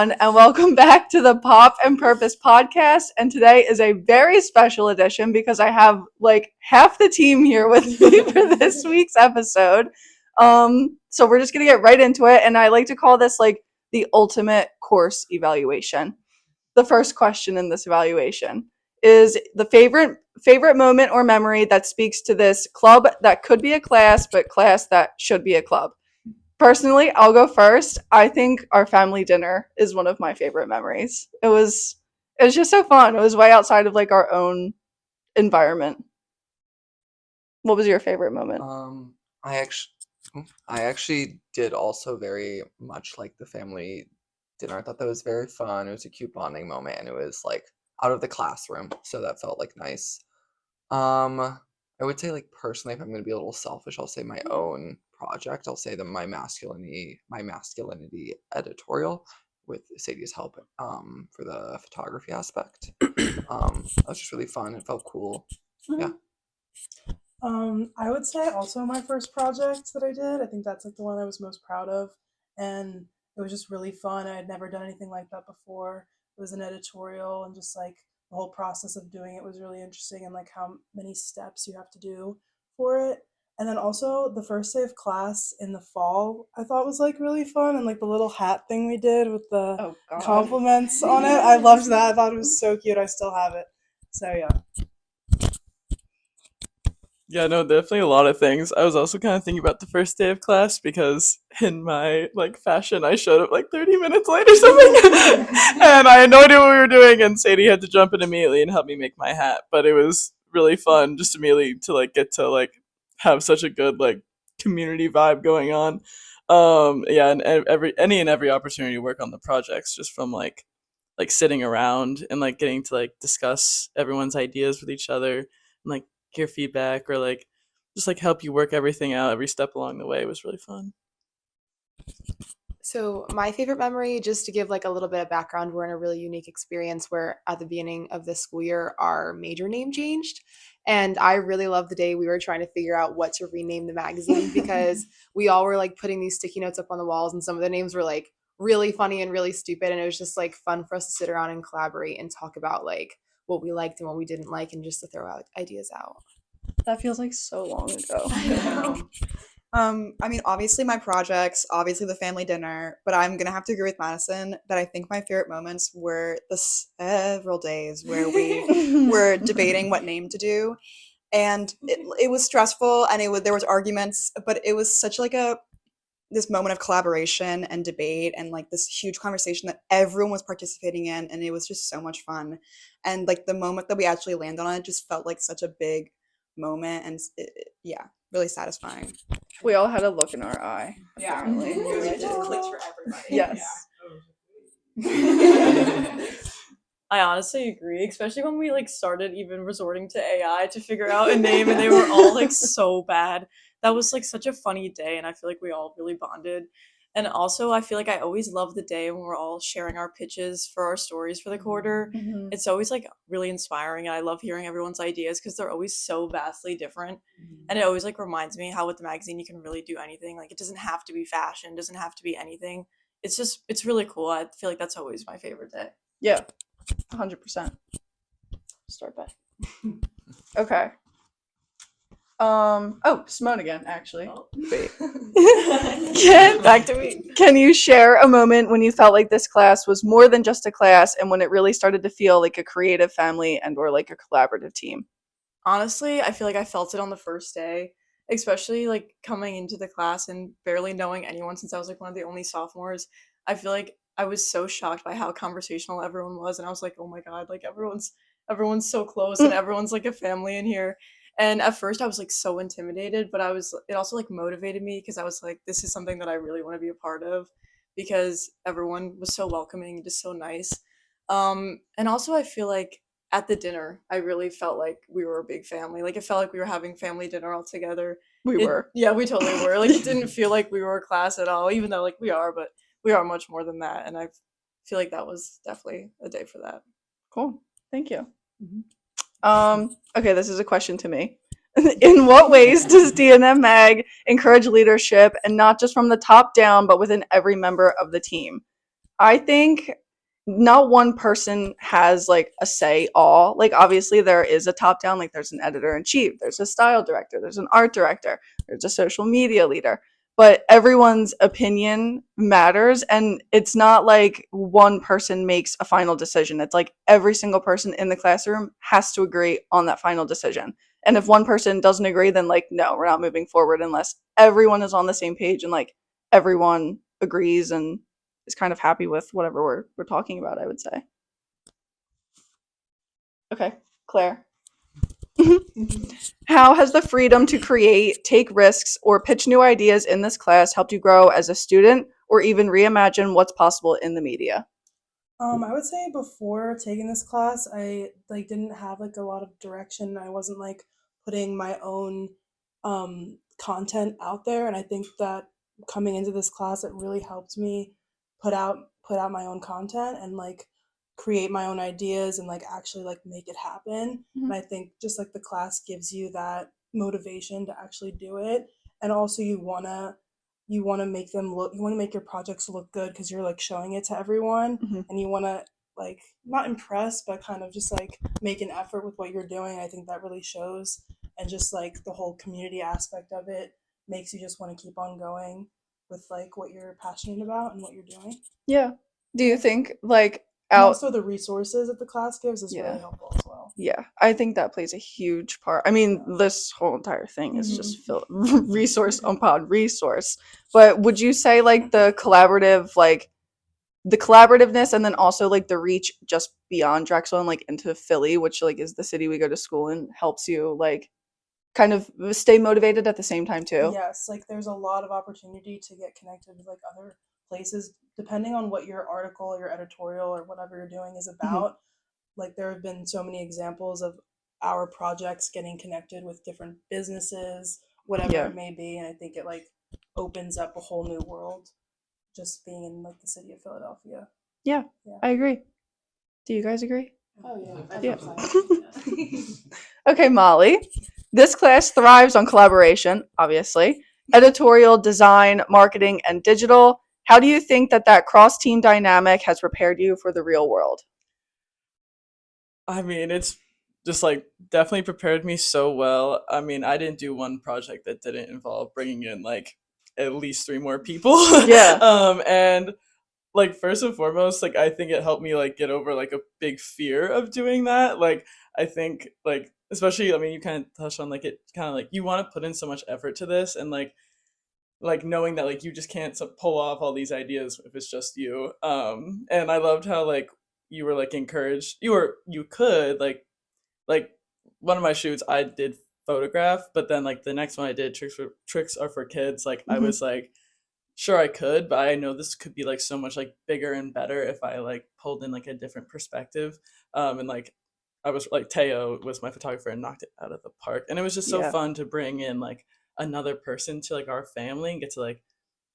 everyone, and welcome back to the Pop and Purpose podcast. And today is a very special edition because I have like half the team here with me for this week's episode. So we're just gonna get right into it, and I like to call this like the ultimate course evaluation. The first question in this evaluation is the favorite moment or memory that speaks to this club that could be a class, but class that should be a club. Personally, I'll go first. I think our family dinner is one of my favorite memories. It was just so fun. It was way outside of like our own environment. What was your favorite moment? I actually, I actually did also very much like the family dinner. I thought that was very fun. It was a cute bonding moment, and it was like out of the classroom, so that felt like nice. I would say like personally, if I'm gonna be a little selfish, I'll say my own project. I'll say that my masculinity editorial with Sadie's help for the photography aspect. That was just really fun. It felt cool. Yeah. I would say also my first project that I did. I think that's like the one I was most proud of, and it was just really fun. I had never done anything like that before. It was an editorial, and just like the whole process of doing it was really interesting, and like how many steps you have to do for it. And then also the first day of class in the fall, I thought was like really fun, and like the little hat thing we did with the Oh god. compliments on it. I loved that. I thought it was so cute. I still have it. So yeah. Yeah, no, definitely a lot of things. I was also kind of thinking about the first day of class because in my like fashion, I showed up like 30 minutes late or something, and I had no idea what we were doing. And Sadie had to jump in immediately and help me make my hat. But it was really fun just immediately to like get to like have such a good like community vibe going on. Yeah, and every opportunity to work on the projects just from like sitting around and like getting to like discuss everyone's ideas with each other and like hear feedback or like just like help you work everything out every step along the way was really fun. So my favorite memory, just to give like a little bit of background, we're in a really unique experience where at the beginning of this school year, our major name changed. And I really love the day we were trying to figure out what to rename the magazine because we all were like putting these sticky notes up on the walls and some of the names were like really funny and really stupid. And it was just like fun for us to sit around and collaborate and talk about like what we liked and what we didn't like and just to throw out ideas out. That feels like so long ago. I mean, obviously my projects, obviously the family dinner, but I'm gonna have to agree with Madison that I think my favorite moments were the several days where we were debating what name to do, and it was stressful, and there was arguments, but it was such like this moment of collaboration and debate and like this huge conversation that everyone was participating in, and it was just so much fun. And like the moment that we actually landed on it just felt like such a big moment, and yeah, really satisfying. We all had a look in our eye. Yeah. Apparently. It just clicked for everybody. Yes. I honestly agree, especially when we like started even resorting to AI to figure out a name and they were all like so bad. That was like such a funny day and I feel like we all really bonded. And also I feel like I always love the day when we're all sharing our pitches for our stories for the quarter. Mhm. It's always like really inspiring and I love hearing everyone's ideas because they're always so vastly different. And it always like reminds me how with the magazine you can really do anything. Like it doesn't have to be fashion, doesn't have to be anything. It's really cool. I feel like that's always my favorite day. Yeah. 100%. Start by. Okay. Simone again, actually. Oh. Wait. Back to me. Can you share a moment when you felt like this class was more than just a class and when it really started to feel like a creative family and or like a collaborative team? Honestly, I feel like I felt it on the first day, especially like coming into the class and barely knowing anyone since I was like one of the only sophomores. I feel like I was so shocked by how conversational everyone was and I was like, "Oh my god, like everyone's so close and everyone's like a family in here." And at first I was like so intimidated, but it also like motivated me because I was like, this is something that I really want to be a part of because everyone was so welcoming and just so nice. And also I feel like at the dinner, I really felt like we were a big family. Like it felt like we were having family dinner all together. We were. Yeah, we totally were. Like it didn't feel like we were a class at all, even though like we are, but we are much more than that. And I feel like that was definitely a day for that. Cool. Thank you. Okay, this is a question to me. In what ways does DNM Mag encourage leadership and not just from the top down, but within every member of the team? I think not one person has like a say all. Like obviously there is a top down, like there's an editor in chief, there's a style director, there's an art director, there's a social media leader. But everyone's opinion matters, and it's not like one person makes a final decision. It's like every single person in the classroom has to agree on that final decision. And if one person doesn't agree, then like no, we're not moving forward unless everyone is on the same page and like everyone agrees and is kind of happy with whatever we're talking about, I would say. Okay, Claire. How has the freedom to create, take risks, or pitch new ideas in this class helped you grow as a student or even reimagine what's possible in the media? I would say before taking this class, I like didn't have like a lot of direction. I wasn't like putting my own content out there, and I think that coming into this class, it really helped me put out my own content and like create my own ideas and like actually like make it happen. And I think just like the class gives you that motivation to actually do it, and also you want to make them look you want to make your projects look good because you're like showing it to everyone, Mhm. and you want to like not impress but kind of just like make an effort with what you're doing. I think that really shows, and just like the whole community aspect of it makes you just want to keep on going with like what you're passionate about and what you're doing. Yeah. Do you think like And out also the resources that the class gives is Yeah. really helpful as well. Yeah, I think that plays a huge part. I mean, this whole entire thing is just filled resource upon resource. But would you say like the collaborativeness and then also like the reach just beyond Drexel and like into Philly, which like is the city we go to school in, helps you like kind of stay motivated at the same time too? Yes, like there's a lot of opportunity to get connected with like other places depending on what your article, your editorial, or whatever you're doing is about. Like there have been so many examples of our projects getting connected with different businesses, whatever Yeah. it may be, and I think it like opens up a whole new world just being in like the city of Philadelphia. Yeah, Yeah. I agree. Do you guys agree? Oh yeah. Yeah. Okay, Molly. This class thrives on collaboration, obviously. Editorial, design, marketing, and digital. How do you think that cross-team dynamic has prepared you for the real world? I mean, it's just like definitely prepared me so well. I mean, I didn't do one project that didn't involve bringing in like at least 3 more people. Yeah. And like first and foremost, like I think it helped me like get over like a big fear of doing that. Like I think like especially I mean you kind of touched on like it kind of like you want to put in so much effort to this and like knowing that like you just can't pull off all these ideas if it's just you. And I loved how like you were like encouraged you could like one of my shoots I did photograph, but then like the next one I did tricks are for kids. Like I was like sure I could, but I know this could be like so much like bigger and better if I like pulled in like a different perspective. And like I was like Teo was my photographer and knocked it out of the park. And it was just so Yeah. fun to bring in like another person to like our family and get to like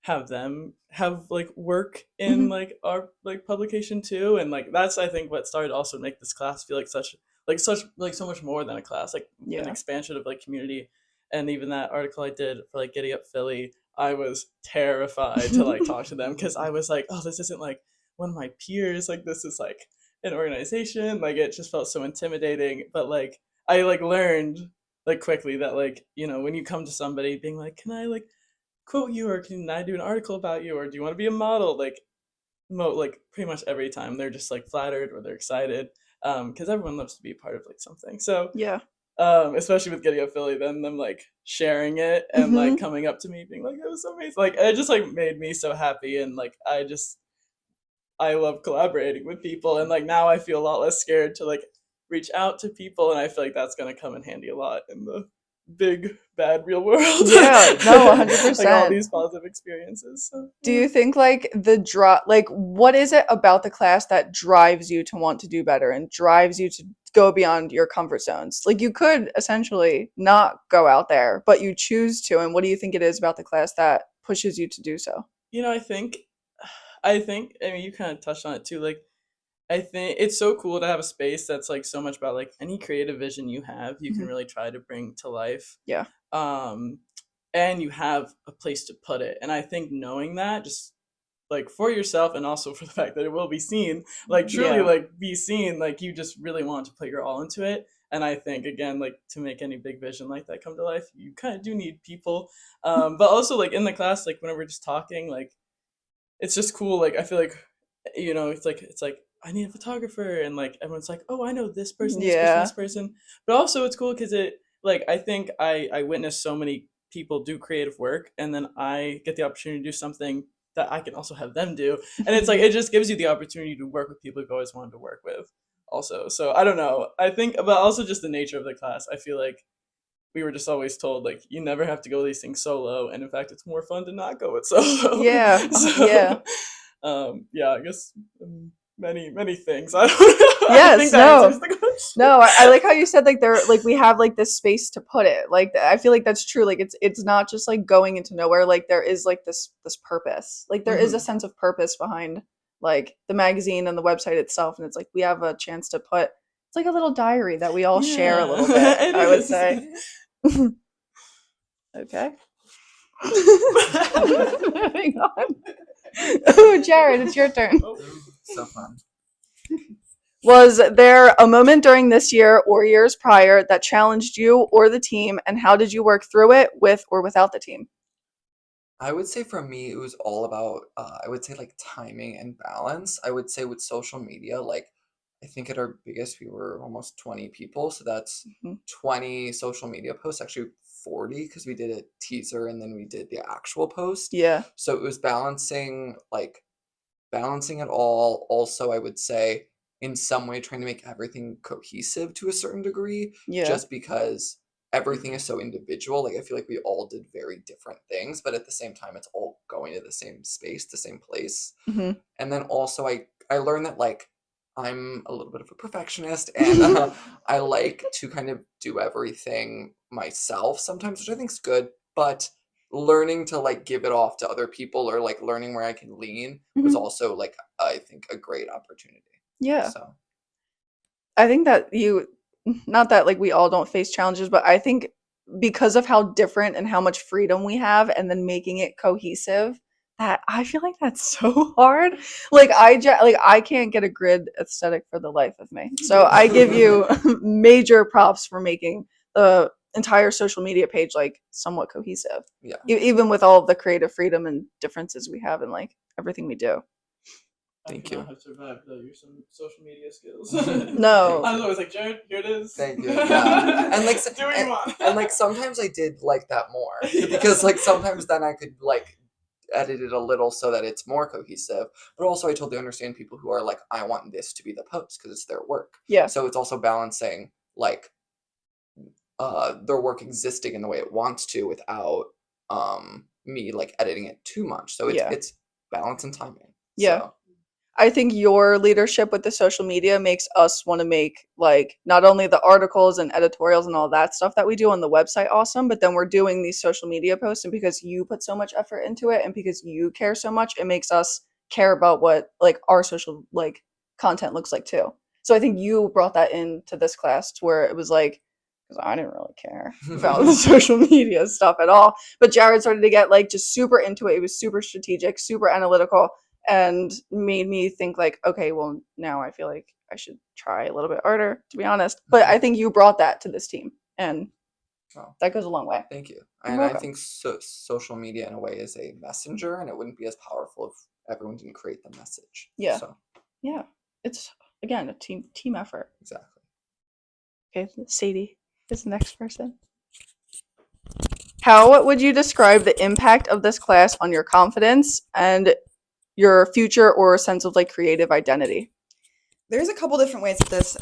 have them have like work in Mhm. like our like publication too. And like that's I think what started also to make this class feel like such like so much more than a class, like an Yeah. expansion of like community. And even that article I did for like Giddy Up Philly, I was terrified to like talk to them because I was like, oh, this isn't like one of my peers. Like this is like an organization. Like it just felt so intimidating. But like I like learned like quickly that like, you know, when you come to somebody being like, can I like quote you or can I do an article about you or do you want to be a model? Like like pretty much every time they're just like flattered or they're excited. Because everyone loves to be a part of like something. So Yeah. especially with Giddy Up Philly, then them like sharing it and like coming up to me being like, it was so amazing. Like it just like made me so happy and like I love collaborating with people and like now I feel a lot less scared to like reach out to people and I feel like that's gonna come in handy a lot in the big bad real world. Yeah, no, Like all 100%. these positive experiences. So, Do you think like like what is it about the class that drives you to want to do better and drives you to go beyond your comfort zones? Like you could essentially not go out there, but you choose to. And what do you think it is about the class that pushes you to do so? you know, I mean you kind of touched on it too, like I think it's so cool to have a space that's like so much about like any creative vision you have, you can really try to bring to life. Yeah. And you have a place to put it. And I think knowing that just like for yourself and also for the fact that it will be seen, like truly Yeah. like be seen, like you just really want to put your all into it. And I think again, like to make any big vision like that come to life, you kind of do need people. But also like in the class, like whenever we're just talking, like it's just cool. Like I feel like, it's like I need a photographer, and like everyone's like, oh, I know this person, this person, Yeah. this person. But also it's cool because it like I think I witnessed so many people do creative work, and then I get the opportunity to do something that I can also have them do, and it's like it just gives you the opportunity to work with people you've always wanted to work with. Also, so I don't know. I think, but also just the nature of the class. I feel like we were just always told like you never have to go these things solo, and in fact it's more fun to not go it solo. Yeah, So, yeah. yeah, I guess many things. I don't know. I Yes, think that no. answers the question. No, I like how you said like there like we have like this space to put it. Like I feel like that's true. Like it's not just like going into nowhere. Like there is like this purpose. Like there is a sense of purpose behind like the magazine and the website itself, and it's like we have a chance to put it's like a little diary that we all share a little bit, It I would is. say. Okay. Moving on. Oh, Jared, it's your turn. So fun. Was there a moment during this year or years prior that challenged you or the team, and how did you work through it with or without the team? I would say for me, it was all about, I would say like timing and balance. I would say with social media, like I think at our biggest, we were almost 20 people. So that's Mhm. 20 social media posts, actually 40, because we did a teaser and then we did the actual post. Yeah. So it was balancing it all. Also, I would say in some way trying to make everything cohesive to a certain degree, Yeah. just because everything is so individual. Like I feel like we all did very different things, but at the same time, it's all going to the same space, the same place. hmm And then also, I learned that like I'm a little bit of a perfectionist, and I like to kind of do everything myself sometimes, which I think is good. But learning to like give it off to other people, or like learning where I can lean, was Mhm. also like I think a great opportunity. Yeah. So I think that not that like we all don't face challenges, but I think because of how different and how much freedom we have, and then making it cohesive, that I feel like that's so hard. Like like I can't get a grid aesthetic for the life of me. So I give you major props for making the entire social media page like somewhat cohesive, yeah. even with all of the creative freedom and differences we have in like everything we do. Thank I could you. not have survived without your some social media skills. No. I was always like, Jared, here it is. Thank you. Yeah. And like do what you want. and like sometimes I did like that more, because like sometimes then I could like edit it a little so that it's more cohesive, but also I totally understand people who are like, I want this to be the post because it's their work. Yeah. So it's also balancing like their work existing in the way it wants to without me like editing it too much. So Yeah. it's balance and timing. Yeah. So, I think your leadership with the social media makes us want to make like not only the articles and editorials and all that stuff that we do on the website awesome, but then we're doing these social media posts, and because you put so much effort into it and because you care so much, it makes us care about what like our social like content looks like too. So I think you brought that into this class to where it was like, because I didn't really care about the social media stuff at all, but Jared started to get like just super into it. It was super strategic, super analytical, and made me think like, okay, well now I feel like I should try a little bit harder, to be honest. But I think you brought that to this team, and Oh. that goes a long way. Thank you. You're And I welcome. think social media in a way is a messenger, and it wouldn't be as powerful if everyone didn't create the message. Yeah. So Yeah, it's again a team effort. exactly. Okay, Sadie is the next person. How would you describe the impact of this class on your confidence and your future or sense of like creative identity? There's a couple different ways that this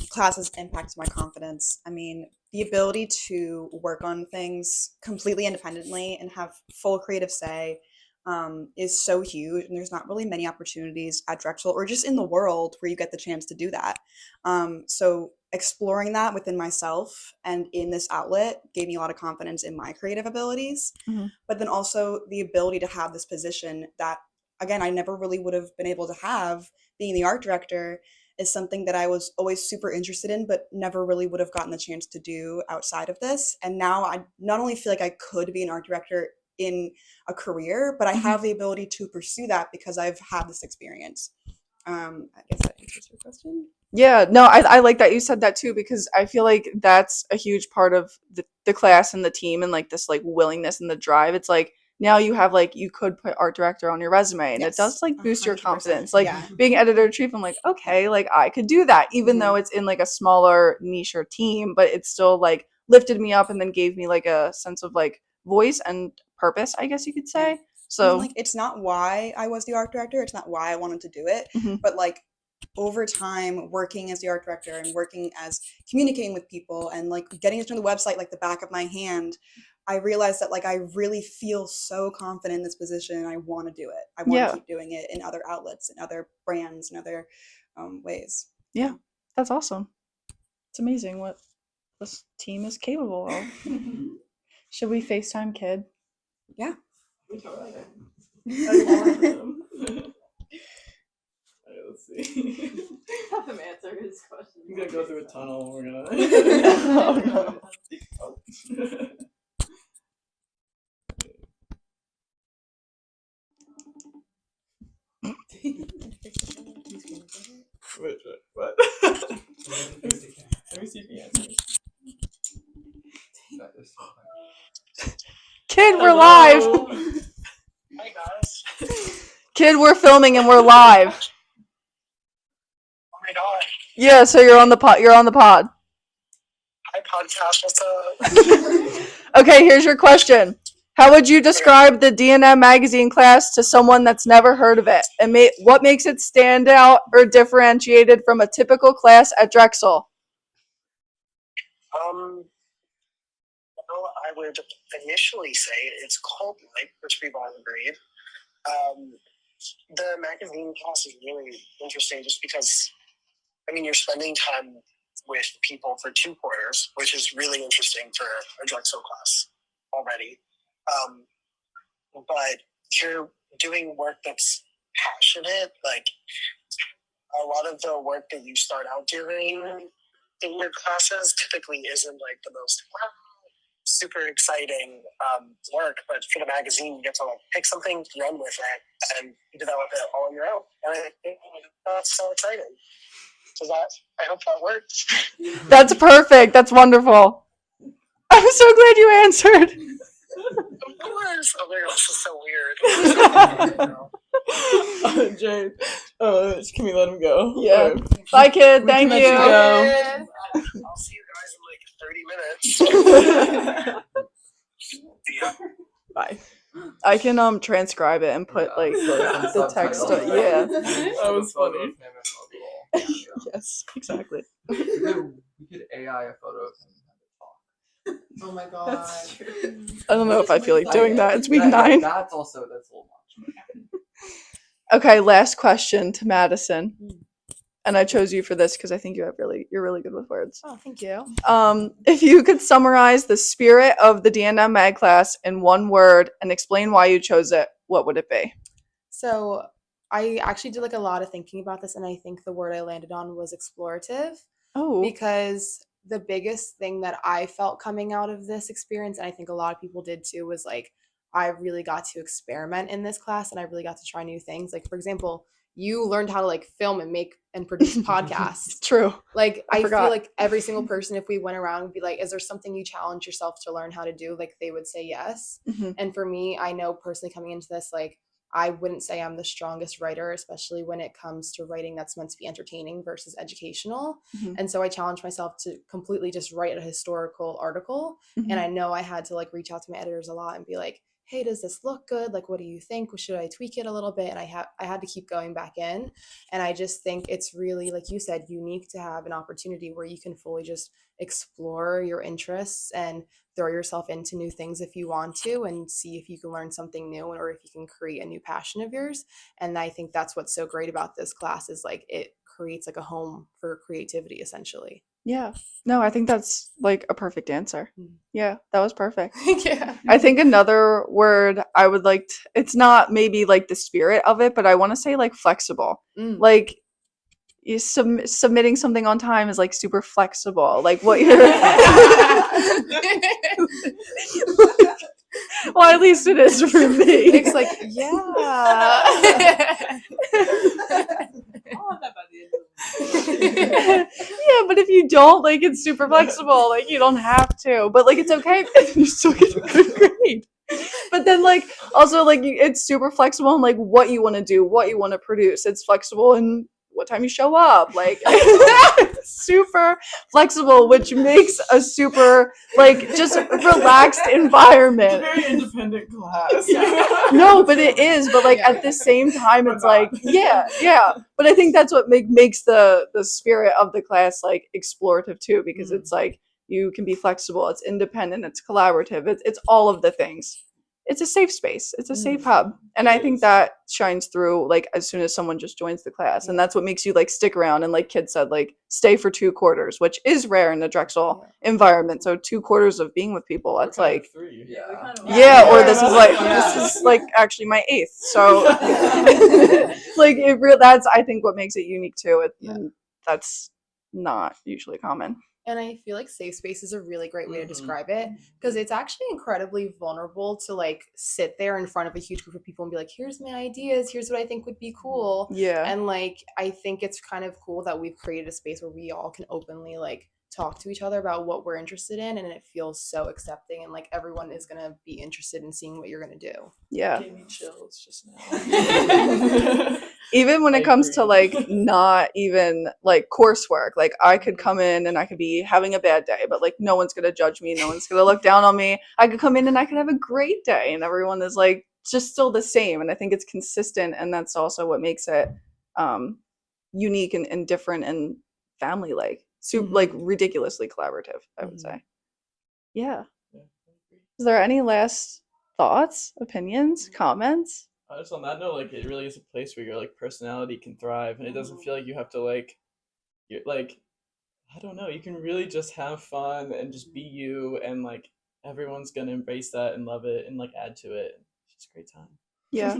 class has impacted my confidence. I mean, the ability to work on things completely independently and have full creative say is so huge. And there's not really many opportunities at Drexel or just in the world where you get the chance to do that. So exploring that within myself and in this outlet gave me a lot of confidence in my creative abilities. Mhm. But then also the ability to have this position that, again, I never really would have been able to have being the art director, is something that I was always super interested in, but never really would have gotten the chance to do outside of this. And now I not only feel like I could be an art director in a career, but I have the ability to pursue that because I've had this experience. I guess that answers your question. Yeah, no, I like that you said that too, because I feel like that's a huge part of the class and the team, and like this like willingness and the drive. It's like now you have like you could put art director on your resume, and it does like boost your 100%, confidence. Like yeah. being editor in chief, I'm like, okay, like I could do that, even though Mhm. it's in like a smaller niche or team, but it still like lifted me up and then gave me like a sense of like voice and purpose, I guess you could say. And, So like, it's not why I was the art director. It's not why I wanted to do it, Mhm. but like over time, working as the art director and working as communicating with people and like getting to know the website like the back of my hand, I realized that like I really feel so confident in this position and I want to do it. I want Yeah. to keep doing it in other outlets, in other brands, in other ways. yeah, that's awesome. It's amazing what this team is capable of. Should we FaceTime Kid? Yeah. Alright, let's see. Have him answer his question. I'm gonna go through a tunnel. We're gonna. Oh, no. Wait, what? Let me see if he answers. Kid, we're live. Hello. Hi guys. Kid, we're filming and we're live. Oh my god. Yeah, so you're on the pod. You're on the pod. Hi podcast. What's up? Okay, here's your question. How would you describe the D&M magazine class to someone that's never heard of it? And what makes it stand out or differentiated from a typical class at Drexel? Well, I would initially say it's cult like, which we've all agreed. The magazine class is really interesting just because, I mean, you're spending time with people for 2 quarters, which is really interesting for a Drexel class already. But you're doing work that's passionate. Like a lot of the work that you start out doing in your classes typically isn't like the most super exciting work, but for the magazine you get to like pick something, run with it, and develop it all on your own. And I think that's so exciting. I hope that works. That's perfect. That's wonderful. I'm so glad you answered. Of course. Oh my gosh, this is so weird. Jade, can we let him go? Yeah. Or- Bye, Kid. We Thank can let you. you go. I'll see you guys in like 30 minutes. Yeah. Bye. I can transcribe it and put like the text. Yeah. That was funny. Yes, exactly. We could AI a photo of him. Oh my god. I don't know if I feel like doing that. It's week That- 9. That's a little much. Okay, last question to Madison. And I chose you for this because I think you're really good with words. Oh, thank you. If you could summarize the spirit of the D&M Mag class in one word and explain why you chose it, what would it be? So I actually did like a lot of thinking about this, and I think the word I landed on was explorative, Oh, because the biggest thing that I felt coming out of this experience, and I think a lot of people did too, was like I really got to experiment in this class, and I really got to try new things. Like, for example, you learned how to like film and make and produce podcasts. true. Like, I forgot. feel like every single person, if we went around and be like, is there something you challenge yourself to learn how to do? Like, they would say yes. Mhm. And for me, I know personally coming into this, like, I wouldn't say I'm the strongest writer, especially when it comes to writing that's meant to be entertaining versus educational. Mhm. And so I challenged myself to completely just write a historical article. Mhm. And I know I had to like reach out to my editors a lot and be like, hey, does this look good? Like, what do you think? Should I tweak it a little bit? And I had to keep going back in. And I just think it's really, like you said, unique to have an opportunity where you can fully just explore your interests and throw yourself into new things if you want to, and see if you can learn something new or if you can create a new passion of yours. And I think that's what's so great about this class, is like it creates like a home for creativity essentially. Yeah. No, I think that's like a perfect answer. Mm. Yeah, that was perfect. Yeah. I think another word I would like it's not maybe like the spirit of it, but I want to say like flexible. Mm. Like you submitting something on time is like super flexible. Like what you're Well, at least it is for me. Nick's like, yeah. Yeah, but if you don't, like, it's super flexible. Like, you don't have to, but like, it's okay if you still get a good grade. But then, like, also, like, it's super flexible in like what you want to do, what you want to produce. It's flexible in what time you show up. Like, super flexible, which makes a super like just relaxed environment. Very independent class. No, but it is. But like at the same time, it's like yeah. But I think that's what makes the spirit of the class like explorative too, because it's like you can be flexible. It's independent. It's collaborative. It's all of the things. It's a safe space. It's a safe hub, and I think that shines through like as soon as someone just joins the class, and that's what makes you like stick around and like Kid said, like stay for 2 quarters, which is rare in the Drexel environment. So 2 quarters of being with people, that's like. Yeah, or this is like actually my 8th. So like that's I think what makes it unique too. And that's not usually common. And I feel like safe space is a really great way to describe it, because it's actually incredibly vulnerable to like sit there in front of a huge group of people and be like, here's my ideas, here's what I think would be cool. Yeah. And like I think it's kind of cool that we've created a space where we all can openly like talk to each other about what we're interested in, and it feels so accepting, and like everyone is gonna be interested in seeing what you're gonna do. Yeah. Gave me chills just now. Even when it comes to like not even like coursework, like I could come in and I could be having a bad day, but like no one's gonna judge me, no one's gonna look down on me. I could come in and I could have a great day, and everyone is like just still the same. And I think it's consistent, and that's also what makes it unique and different and family like. Like ridiculously collaborative, I would say. Yeah. Is there any last thoughts, opinions, comments? Just on that note, like it really is a place where your like personality can thrive, and it doesn't feel like you have to like, you're like, I don't know, you can really just have fun and just be you, and like everyone's gonna embrace that and love it and like add to it. It's just a great time. Yeah.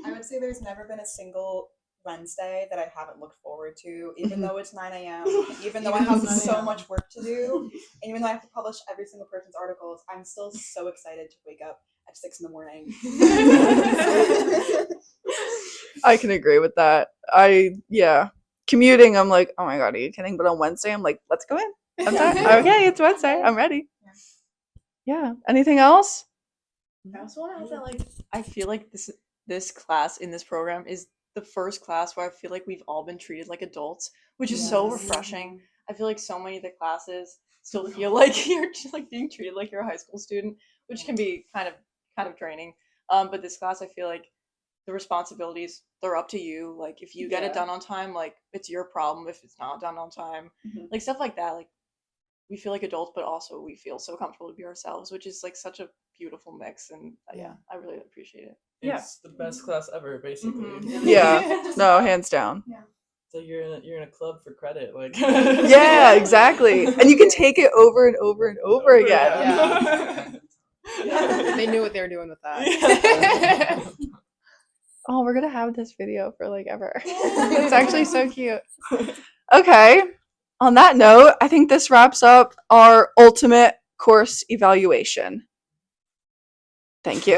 I would say there's never been a single Wednesday that I haven't looked forward to, even though it's 9 a.m., even though I have so much work to do, and even though I have to publish every single person's articles, I'm still so excited to wake up at 6 in the morning. I can agree with that. Commuting, I'm like, oh my god, are you kidding? But on Wednesday, I'm like, let's go in. I'm done. Okay, it's Wednesday. I'm ready. Yeah. Anything else? I also want to add that like I feel like this class in this program is the first class where I feel like we've all been treated like adults, which is so refreshing. I feel like so many of the classes still feel like you're just like being treated like you're a high school student, which can be kind of draining. But this class, I feel like the responsibilities, they're up to you. Like if you get it done on time, like it's your problem if it's not done on time. Like stuff like that. Like we feel like adults, but also we feel so comfortable to be ourselves, which is like such a beautiful mix. And I really appreciate it. It's the best class ever, basically. Yeah. No, hands down. So you're in a club for credit, like. Yeah, exactly. And you can take it over and over and over again. They knew what they were doing with that. Oh, we're gonna have this video for like ever. It's actually so cute. Okay. On that note, I think this wraps up our ultimate course evaluation. Thank you.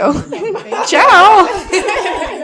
Ciao.